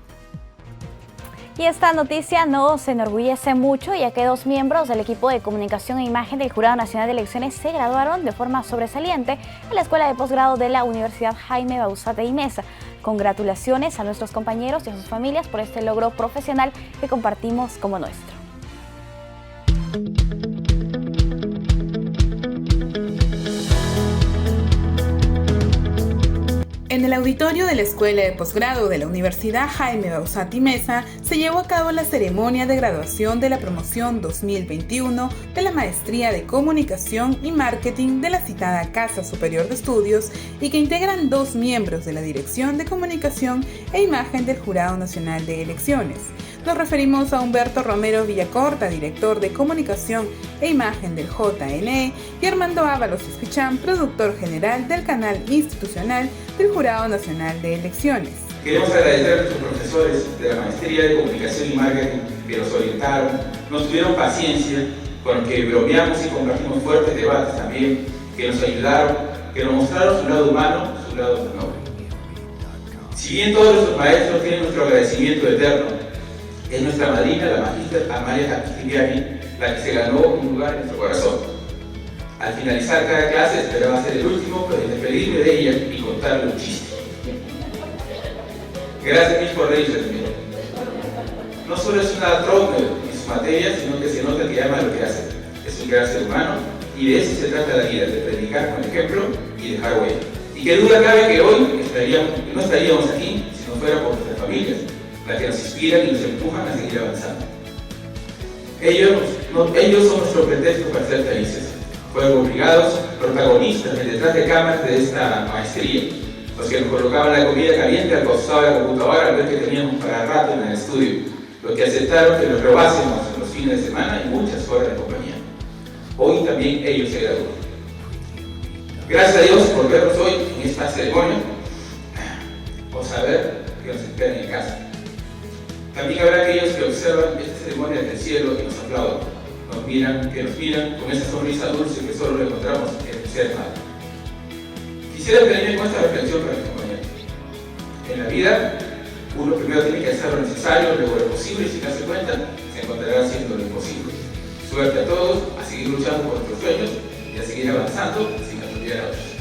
Y esta noticia nos enorgullece mucho, ya que 2 miembros del equipo de comunicación e imagen del Jurado Nacional de Elecciones se graduaron de forma sobresaliente en la Escuela de Posgrado de la Universidad Jaime Bauzá y Mesa. Congratulaciones a nuestros compañeros y a sus familias por este logro profesional que compartimos como nuestro. En el auditorio de la Escuela de Posgrado de la Universidad Jaime Bauzá y Mesa se llevó a cabo la ceremonia de graduación de la promoción 2021 de la Maestría de Comunicación y Marketing de la citada Casa Superior de Estudios y que integran 2 miembros de la Dirección de Comunicación e Imagen del Jurado Nacional de Elecciones. Nos referimos a Humberto Romero Villacorta, director de Comunicación e Imagen del JNE, y Armando Ábalos Espichán, productor general del canal institucional del Jurado Nacional de Elecciones. Queremos agradecer a nuestros profesores de la Maestría de Comunicación y Marketing que nos orientaron, nos tuvieron paciencia, con que bromeamos y compartimos fuertes debates también, que nos ayudaron, que nos mostraron su lado humano, su lado noble. Si bien todos nuestros maestros tienen nuestro agradecimiento eterno, es nuestra madrina, la magíster Amalia Castigliani, la que se ganó un lugar en nuestro corazón. Al finalizar cada clase esperaba ser el último, pero despedirme de ella y contarle un chiste. Gracias mil por reírse de mí. No solo es una trompa en su materia, sino que se nota que ama lo que hace. Es un gran ser humano y de eso se trata la vida, de predicar con ejemplo y dejar huella. Y qué duda cabe que hoy no estaríamos aquí si no fuera por nuestras familias, las que nos inspiran y nos empujan a seguir avanzando. Ellos son nuestro pretexto para ser felices. Fueron obligados, protagonistas del detrás de cámaras de esta maestría, los que nos colocaban la comida caliente al costado de la computadora al ver que teníamos para rato en el estudio, los que aceptaron que nos robásemos en los fines de semana y muchas horas de compañía. Hoy también ellos se gradúan. Gracias a Dios por vernos hoy en esta ceremonia, o saber que nos esperan en casa. También habrá aquellos que observan esta ceremonia desde el cielo y nos aplauden, que nos miran con esa sonrisa dulce que solo lo encontramos en el ser humano. Quisiera terminar con esta reflexión para mis compañeros. En la vida, uno primero tiene que hacer lo necesario, luego lo posible, y si no se cuenta, se encontrará haciendo lo imposible. Suerte a todos, a seguir luchando por nuestros sueños y a seguir avanzando sin atropellar a otros.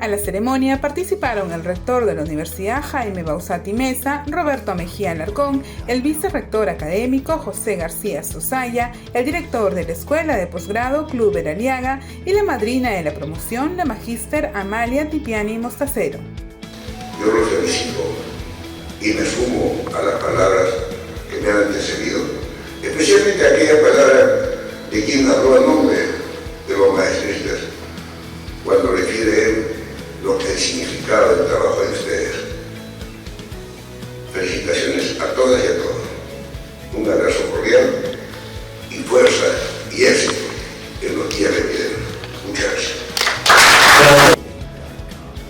A la ceremonia participaron el rector de la Universidad Jaime Bausati Mesa, Roberto Mejía Alarcón, el vicerrector académico José García Sosaya, el director de la Escuela de Posgrado Kluber Aliaga y la madrina de la promoción, la magíster Amalia Tipiani Mostacero. Yo los felicito y me sumo a las palabras que me han antecedido, especialmente aquella palabra de quien habló el nombre de los maestristas, cuando refiere lo que es el significado del trabajo de ustedes. Felicitaciones a todas y a todos. Un abrazo cordial y fuerza y éxito en los días que vienen. Muchas gracias.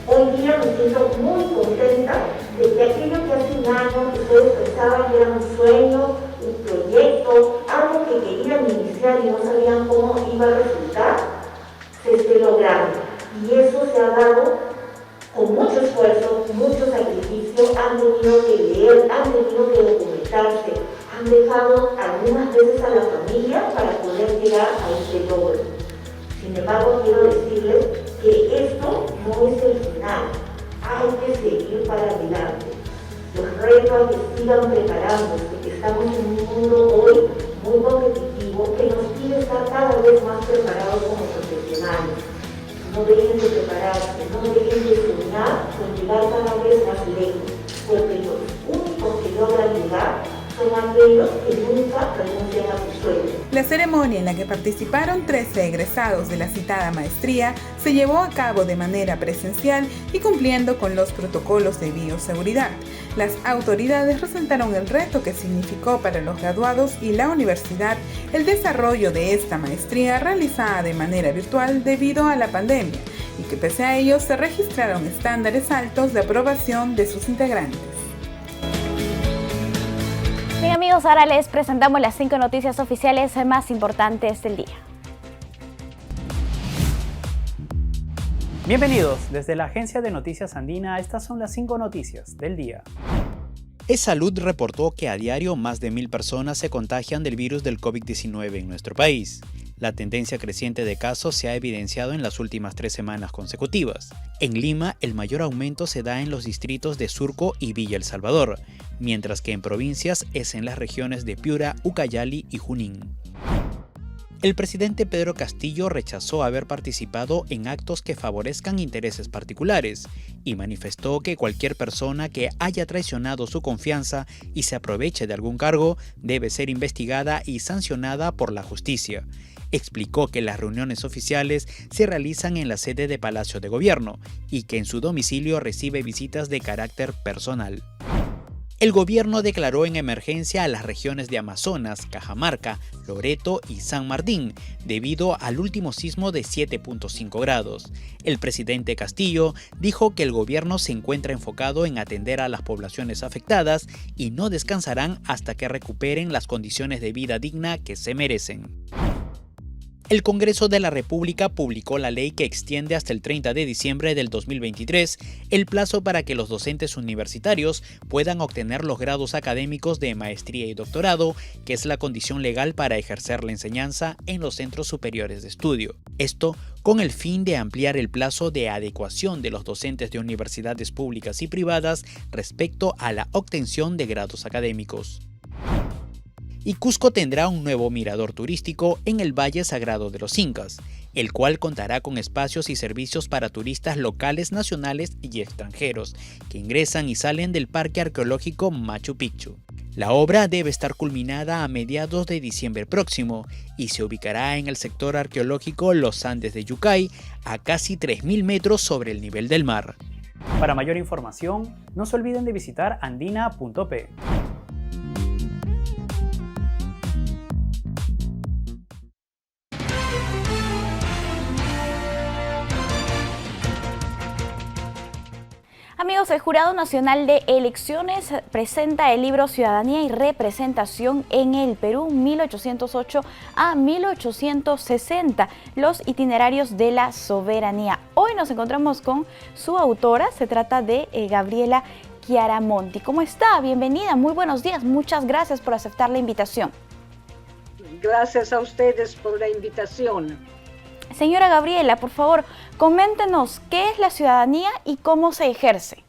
Hoy día me siento muy contenta de que aquello que hace un año ustedes pensaban que era un sueño, un proyecto, algo que querían iniciar y no sabían cómo iba a resultar, se esté logrando. Y eso se ha dado con mucho esfuerzo, mucho sacrificio, han tenido que leer, han tenido que documentarse, han dejado algunas veces a la familia para poder llegar a este logro. Sin embargo, quiero decirles que esto no es el final, hay que seguir para adelante. Los retos a que sigan preparándose, que estamos en un mundo hoy muy competitivo que nos pide estar cada vez más preparados como profesionales. No dejen de prepararse, no dejen de soñar con llegar cada vez más lejos, porque los únicos que logran llegar son aquellos que nunca renuncian a sus sueños. La ceremonia en la que participaron 13 egresados de la citada maestría se llevó a cabo de manera presencial y cumpliendo con los protocolos de bioseguridad. Las autoridades resaltaron el reto que significó para los graduados y la universidad el desarrollo de esta maestría realizada de manera virtual debido a la pandemia y que pese a ello se registraron estándares altos de aprobación de sus integrantes. Bien amigos, ahora les presentamos las 5 noticias oficiales más importantes del día. Bienvenidos desde la Agencia de Noticias Andina, estas son las 5 noticias del día. ESalud reportó que a diario más de 1.000 personas se contagian del virus del COVID-19 en nuestro país. La tendencia creciente de casos se ha evidenciado en las últimas 3 semanas consecutivas. En Lima, el mayor aumento se da en los distritos de Surco y Villa El Salvador, mientras que en provincias es en las regiones de Piura, Ucayali y Junín. El presidente Pedro Castillo rechazó haber participado en actos que favorezcan intereses particulares y manifestó que cualquier persona que haya traicionado su confianza y se aproveche de algún cargo debe ser investigada y sancionada por la justicia. Explicó que las reuniones oficiales se realizan en la sede de Palacio de Gobierno y que en su domicilio recibe visitas de carácter personal. El gobierno declaró en emergencia a las regiones de Amazonas, Cajamarca, Loreto y San Martín, debido al último sismo de 7.5 grados. El presidente Castillo dijo que el gobierno se encuentra enfocado en atender a las poblaciones afectadas y no descansarán hasta que recuperen las condiciones de vida digna que se merecen. El Congreso de la República publicó la ley que extiende hasta el 30 de diciembre del 2023 el plazo para que los docentes universitarios puedan obtener los grados académicos de maestría y doctorado, que es la condición legal para ejercer la enseñanza en los centros superiores de estudio. Esto con el fin de ampliar el plazo de adecuación de los docentes de universidades públicas y privadas respecto a la obtención de grados académicos. Y Cusco tendrá un nuevo mirador turístico en el Valle Sagrado de los Incas, el cual contará con espacios y servicios para turistas locales, nacionales y extranjeros, que ingresan y salen del Parque Arqueológico Machu Picchu. La obra debe estar culminada a mediados de diciembre próximo y se ubicará en el sector arqueológico Los Andes de Yucay, a casi 3.000 metros sobre el nivel del mar. Para mayor información, no se olviden de visitar andina.p. Amigos, el Jurado Nacional de Elecciones presenta el libro Ciudadanía y Representación en el Perú 1808 a 1860, los itinerarios de la soberanía. Hoy nos encontramos con su autora, se trata de Gabriela Chiaramonti. ¿Cómo está? Bienvenida, muy buenos días, muchas gracias por aceptar la invitación. Gracias a ustedes por la invitación. Señora Gabriela, por favor, coméntenos qué es la ciudadanía y cómo se ejerce.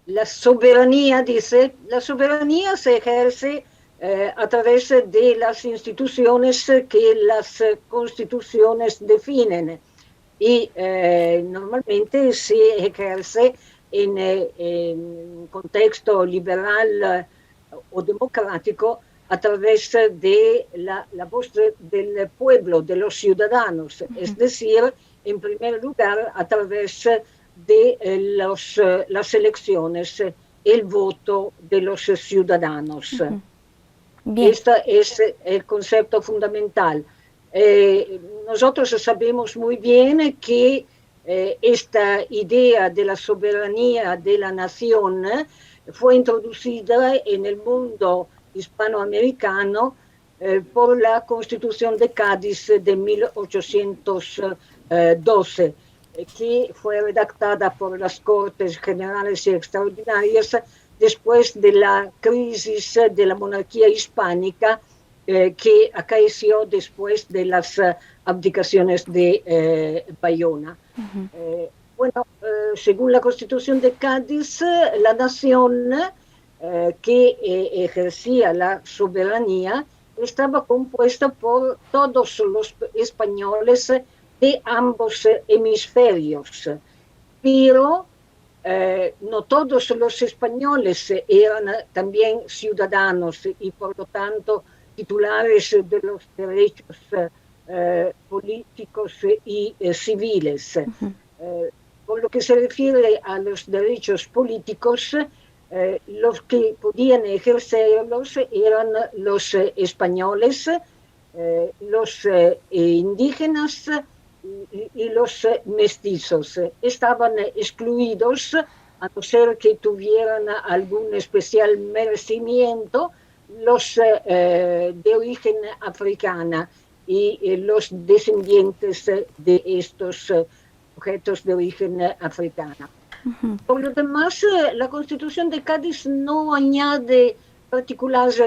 La soberanía, dice, la soberanía se ejerce a través de las instituciones que las constituciones definen y normalmente se ejerce en un contexto liberal o democrático a través de la voz del pueblo, de los ciudadanos, es decir, en primer lugar a través de las elecciones, el voto de los ciudadanos. Este es el concepto fundamental. Nosotros sabemos muy bien que esta idea de la soberanía de la nación fue introducida en el mundo hispanoamericano por la Constitución de Cádiz de 1812, que fue redactada por las Cortes Generales y Extraordinarias después de la crisis de la monarquía hispánica que acaeció después de las abdicaciones de Bayona. Según la Constitución de Cádiz, la nación que ejercía la soberanía estaba compuesta por todos los españoles de ambos hemisferios, pero no todos los españoles eran también ciudadanos y por lo tanto titulares de los derechos políticos y civiles. Por lo que se refiere a los derechos políticos, los que podían ejercerlos eran los españoles, los indígenas y los mestizos. Estaban excluidos, a no ser que tuvieran algún especial merecimiento, los de origen africana y los descendientes de estos sujetos de origen africana. Por lo demás, la Constitución de Cádiz no añade particulares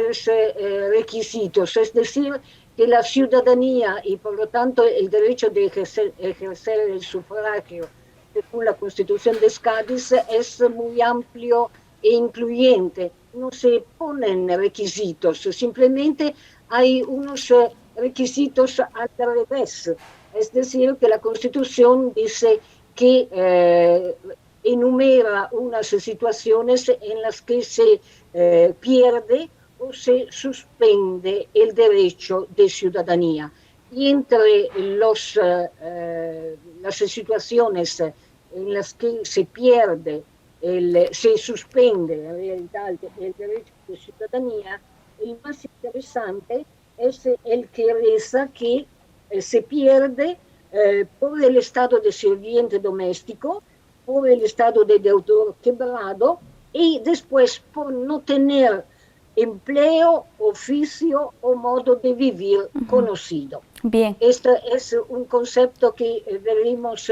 requisitos, es decir, que la ciudadanía y por lo tanto el derecho de ejercer el sufragio según la Constitución de Cádiz es muy amplio e incluyente. No se ponen requisitos, simplemente hay unos requisitos al revés. Es decir, que la Constitución dice que enumera unas situaciones en las que se pierde o se suspende el derecho de ciudadanía. Y entre las situaciones en las que se pierde, se suspende en realidad el derecho de ciudadanía, el más interesante es el que reza que se pierde por el estado de sirviente doméstico, por el estado de deudor quebrado y después por no tener empleo, oficio o modo de vivir conocido. Bien. Este es un concepto que veremos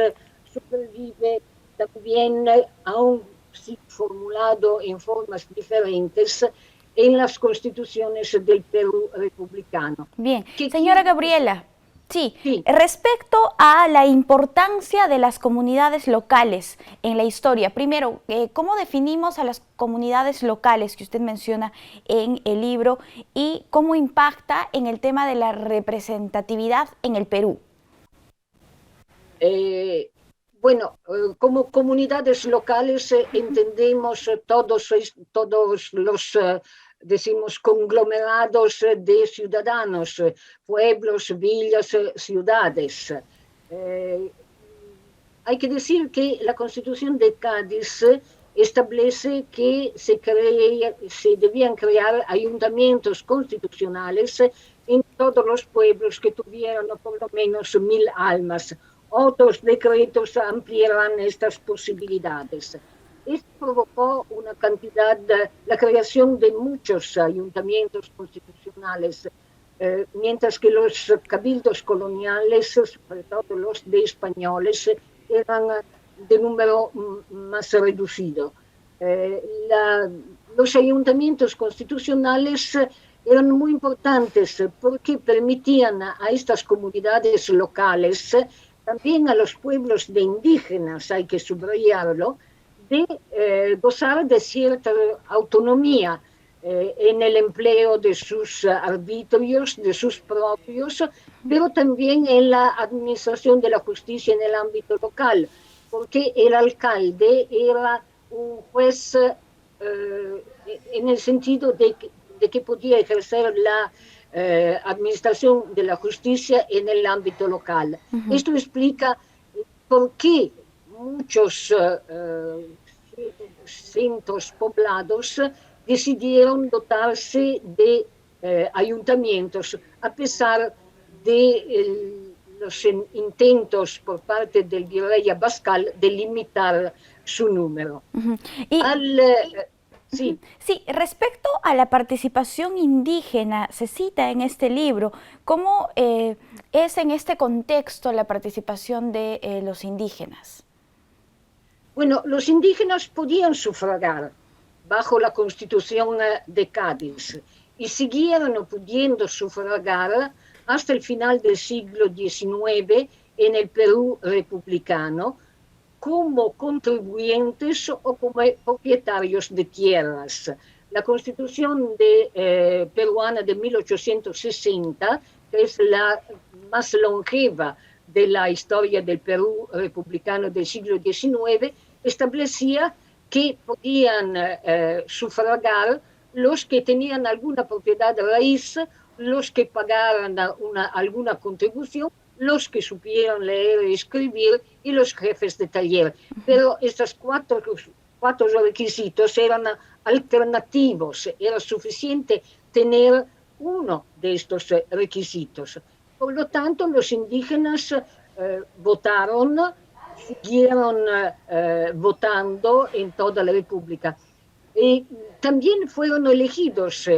supervive también, aún si formulado en formas diferentes, en las constituciones del Perú republicano. Bien, señora Gabriela, sí, respecto a la importancia de las comunidades locales en la historia, primero, ¿cómo definimos a las comunidades locales que usted menciona en el libro y cómo impacta en el tema de la representatividad en el Perú? Como comunidades locales entendemos todos los decimos conglomerados de ciudadanos, pueblos, villas, ciudades. Hay que decir que la Constitución de Cádiz establece que se debían crear ayuntamientos constitucionales en todos los pueblos que tuvieran por lo menos 1000 almas. Otros decretos ampliarán estas posibilidades. Esto provocó la creación de muchos ayuntamientos constitucionales, mientras que los cabildos coloniales, sobre todo los de españoles, eran de número más reducido. Los ayuntamientos constitucionales eran muy importantes porque permitían a estas comunidades locales, también a los pueblos de indígenas, hay que subrayarlo, de gozar de cierta autonomía en el empleo de sus arbitrios, de sus propios, pero también en la administración de la justicia en el ámbito local, porque el alcalde era un juez en el sentido de que podía ejercer la administración de la justicia en el ámbito local. Esto explica por qué muchos centros poblados decidieron dotarse de ayuntamientos, a pesar de los intentos por parte del virrey Abascal de limitar su número. Sí. Sí, respecto a la participación indígena, se cita en este libro, ¿cómo es en este contexto la participación de los indígenas? Bueno, los indígenas podían sufragar bajo la Constitución de Cádiz y siguieron pudiendo sufragar hasta el final del siglo XIX en el Perú republicano, como contribuyentes o como propietarios de tierras. La Constitución peruana de 1860, que es la más longeva de la historia del Perú republicano del siglo XIX, establecía que podían sufragar los que tenían alguna propiedad raíz, los que pagaran alguna contribución, los que supieran leer y escribir y los jefes de taller. Pero estos cuatro requisitos eran alternativos, era suficiente tener uno de estos requisitos. Por lo tanto, los indígenas votaron, siguieron votando en toda la República. Y también fueron elegidos.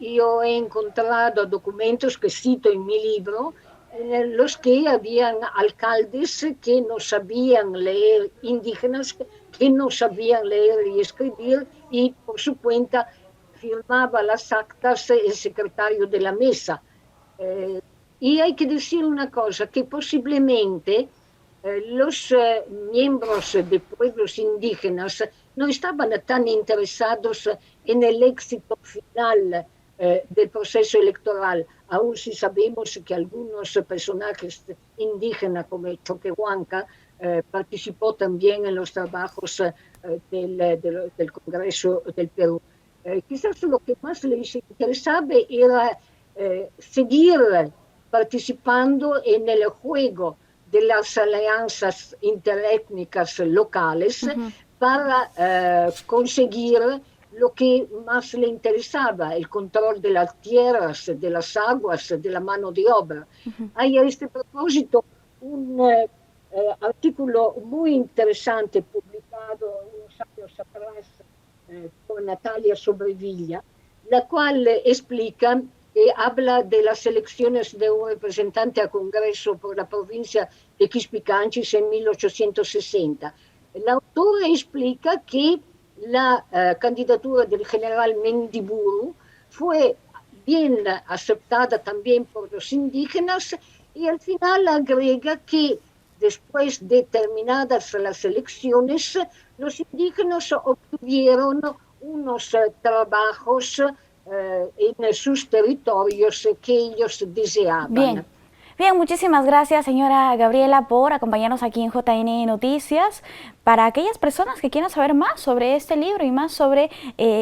Yo he encontrado documentos que cito en mi libro, en los que habían alcaldes que no sabían leer, indígenas que no sabían leer y escribir, y por su cuenta firmaba las actas el secretario de la mesa. Y hay que decir una cosa, que posiblemente los miembros de pueblos indígenas no estaban tan interesados en el éxito final del proceso electoral, aun si sabemos que algunos personajes indígenas como Choquehuanca participó también en los trabajos del Congreso del Perú. Quizás lo que más les interesaba era seguir participando en el juego de las alianzas interétnicas locales para conseguir lo que más le interesaba, el control de las tierras, de las aguas, de la mano de obra. Hay a este propósito un artículo muy interesante publicado unos años atrás por Natalia Sobrevilla, la cual explica, habla de las elecciones de un representante a Congreso por la provincia de Quispicanchis en 1860. El autor explica que la candidatura del general Mendiburu fue bien aceptada también por los indígenas, y al final agrega que después de terminadas las elecciones, los indígenas obtuvieron unos trabajos en sus territorios que ellos deseaban. Bien, muchísimas gracias, señora Gabriela, por acompañarnos aquí en JN Noticias. Para aquellas personas que quieran saber más sobre este libro y más sobre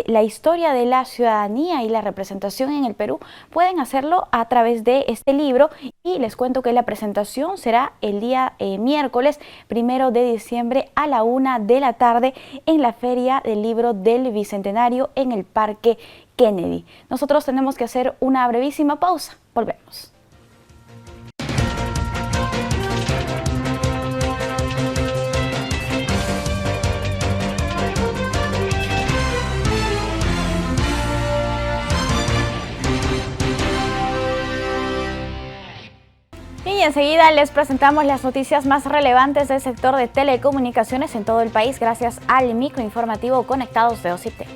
la historia de la ciudadanía y la representación en el Perú, pueden hacerlo a través de este libro, y les cuento que la presentación será el día miércoles 1 de diciembre a la 1 de la tarde en la Feria del Libro del Bicentenario en el Parque Kennedy. Nosotros tenemos que hacer una brevísima pausa. Volvemos. Y enseguida les presentamos las noticias más relevantes del sector de telecomunicaciones en todo el país gracias al microinformativo Conectados de OCITEL.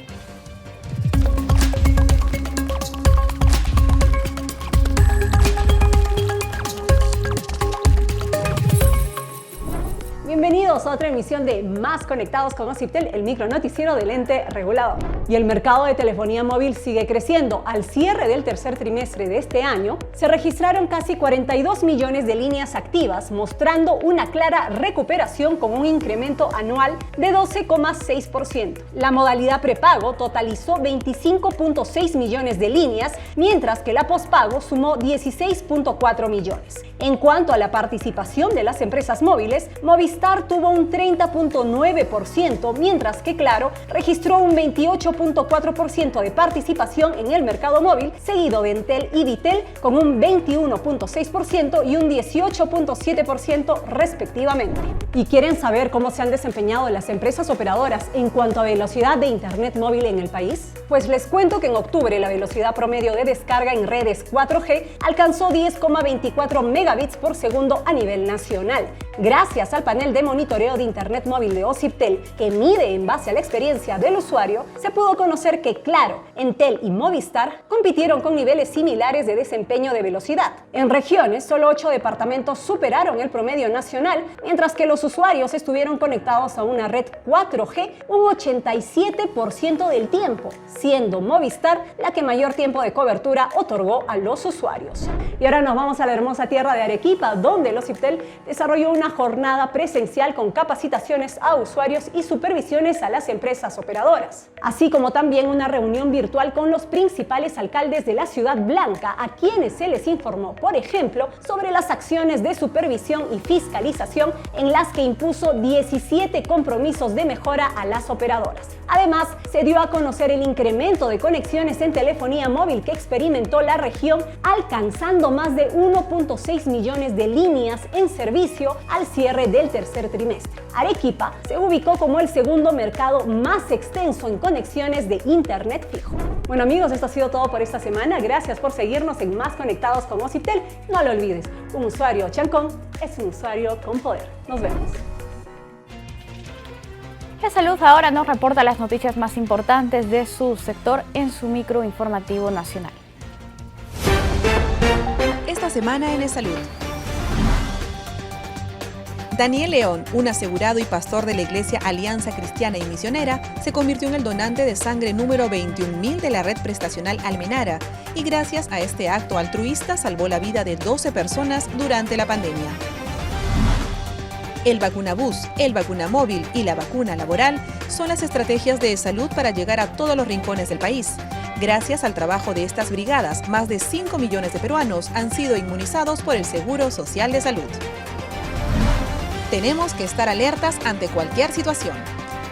Bienvenidos a otra emisión de Más Conectados con Ociptel, el micronoticiero del ente regulador. Y el mercado de telefonía móvil sigue creciendo. Al cierre del tercer trimestre de este año, se registraron casi 42 millones de líneas activas, mostrando una clara recuperación con un incremento anual de 12,6%. La modalidad prepago totalizó 25,6 millones de líneas, mientras que la pospago sumó 16,4 millones. En cuanto a la participación de las empresas móviles, Movistar tuvo un 30,9%, mientras que Claro registró un 28,4% de participación en el mercado móvil, seguido de Entel y Vitel con un 21,6% y un 18,7% respectivamente. ¿Y quieren saber cómo se han desempeñado las empresas operadoras en cuanto a velocidad de internet móvil en el país? Pues les cuento que en octubre la velocidad promedio de descarga en redes 4G alcanzó 10,24 megabits por segundo a nivel nacional. Gracias al panel de monitoreo de internet móvil de Ociptel, que mide en base a la experiencia del usuario, se pudo conocer que Claro, Entel y Movistar compitieron con niveles similares de desempeño de velocidad. En regiones, solo 8 departamentos superaron el promedio nacional, mientras que los usuarios estuvieron conectados a una red 4G un 87% del tiempo, siendo Movistar la que mayor tiempo de cobertura otorgó a los usuarios. Y ahora nos vamos a la hermosa tierra de Arequipa, donde el Ociptel desarrolló una jornada presencial con capacitaciones a usuarios y supervisiones a las empresas operadoras, así como también una reunión virtual con los principales alcaldes de la Ciudad Blanca, a quienes se les informó, por ejemplo, sobre las acciones de supervisión y fiscalización en las que impuso 17 compromisos de mejora a las operadoras. Además, se dio a conocer el incremento de conexiones en telefonía móvil que experimentó la región, alcanzando más de 1,6 millones de líneas en servicio al cierre del tercer trimestre. Arequipa se ubicó como el segundo mercado más extenso en conexiones de internet fijo. Bueno amigos, esto ha sido todo por esta semana. Gracias por seguirnos en Más Conectados con Ociptel. No lo olvides, un usuario Chancón es un usuario con poder. Nos vemos. La salud ahora nos reporta las noticias más importantes de su sector en su micro informativo nacional. Esta semana en Salud. Daniel León, un asegurado y pastor de la Iglesia Alianza Cristiana y Misionera, se convirtió en el donante de sangre número 21.000 de la red prestacional Almenara y gracias a este acto altruista salvó la vida de 12 personas durante la pandemia. El vacunabús, el vacunamóvil y la vacuna laboral son las estrategias de salud para llegar a todos los rincones del país. Gracias al trabajo de estas brigadas, más de 5 millones de peruanos han sido inmunizados por el Seguro Social de Salud. Tenemos que estar alertas ante cualquier situación.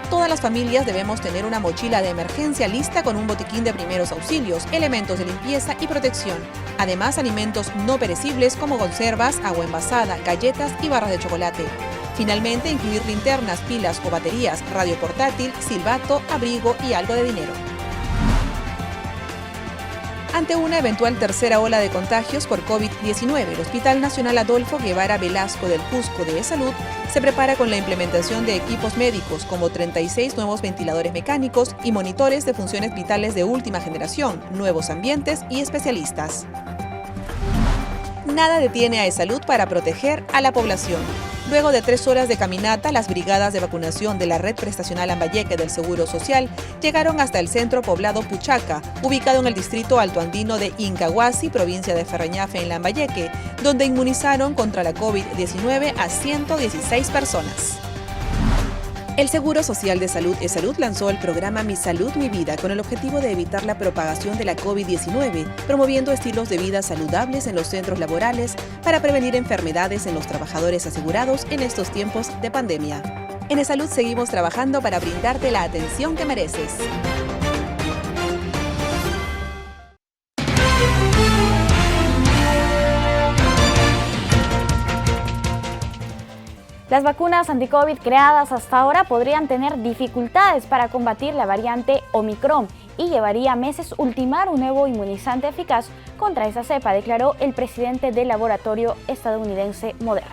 Todas las familias debemos tener una mochila de emergencia lista con un botiquín de primeros auxilios, elementos de limpieza y protección. Además, alimentos no perecibles como conservas, agua envasada, galletas y barras de chocolate. Finalmente, incluir linternas, pilas o baterías, radio portátil, silbato, abrigo y algo de dinero. Ante una eventual tercera ola de contagios por COVID-19, el Hospital Nacional Adolfo Guevara Velasco del Cusco de Salud se prepara con la implementación de equipos médicos como 36 nuevos ventiladores mecánicos y monitores de funciones vitales de última generación, nuevos ambientes y especialistas. Nada detiene a eSalud para proteger a la población. Luego de 3 horas de caminata, las brigadas de vacunación de la red prestacional Lambayeque del Seguro Social llegaron hasta el centro poblado Puchaca, ubicado en el distrito altoandino de Incahuasi, provincia de Ferreñafe, en Lambayeque, donde inmunizaron contra la COVID-19 a 116 personas. El Seguro Social de Salud eSalud lanzó el programa Mi Salud, Mi Vida con el objetivo de evitar la propagación de la COVID-19, promoviendo estilos de vida saludables en los centros laborales para prevenir enfermedades en los trabajadores asegurados en estos tiempos de pandemia. En eSalud seguimos trabajando para brindarte la atención que mereces. Las vacunas anti-COVID creadas hasta ahora podrían tener dificultades para combatir la variante Omicron y llevaría meses ultimar un nuevo inmunizante eficaz contra esa cepa, declaró el presidente del laboratorio estadounidense Moderna.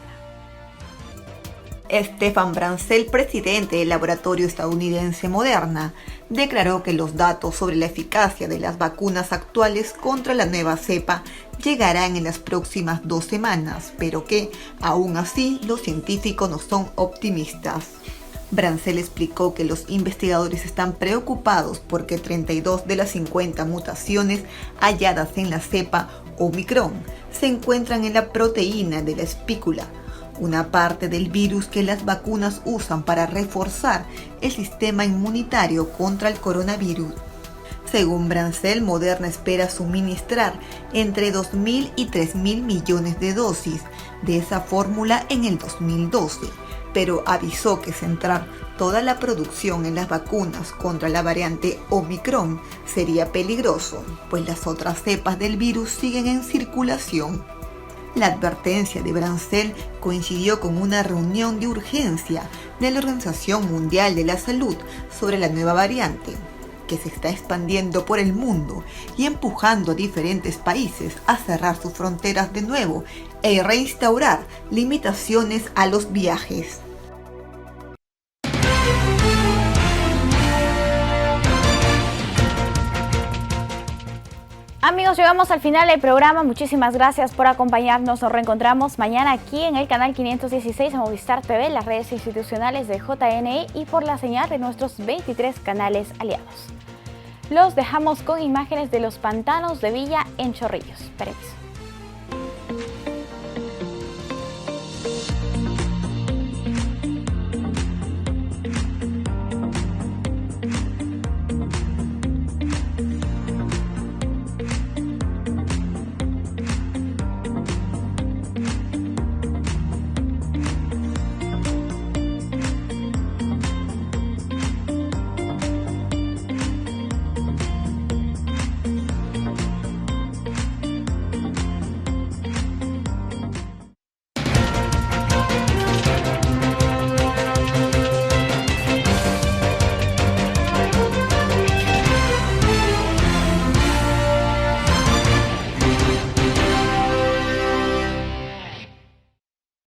Stefan Bancel, presidente del laboratorio estadounidense Moderna, declaró que los datos sobre la eficacia de las vacunas actuales contra la nueva cepa llegarán en las próximas 2 semanas, pero que, aún así, los científicos no son optimistas. Brancel explicó que los investigadores están preocupados porque 32 de las 50 mutaciones halladas en la cepa Omicron se encuentran en la proteína de la espícula, una parte del virus que las vacunas usan para reforzar el sistema inmunitario contra el coronavirus. Según Brancel, Moderna espera suministrar entre 2.000 y 3.000 millones de dosis de esa fórmula en el 2012, pero avisó que centrar toda la producción en las vacunas contra la variante Omicron sería peligroso, pues las otras cepas del virus siguen en circulación. La advertencia de Brancel coincidió con una reunión de urgencia de la Organización Mundial de la Salud sobre la nueva variante, que se está expandiendo por el mundo y empujando a diferentes países a cerrar sus fronteras de nuevo e reinstaurar limitaciones a los viajes. Amigos, llegamos al final del programa. Muchísimas gracias por acompañarnos. Nos reencontramos mañana aquí en el canal 516 de Movistar TV, las redes institucionales de JNE y por la señal de nuestros 23 canales aliados. Los dejamos con imágenes de los pantanos de Villa en Chorrillos. Permiso.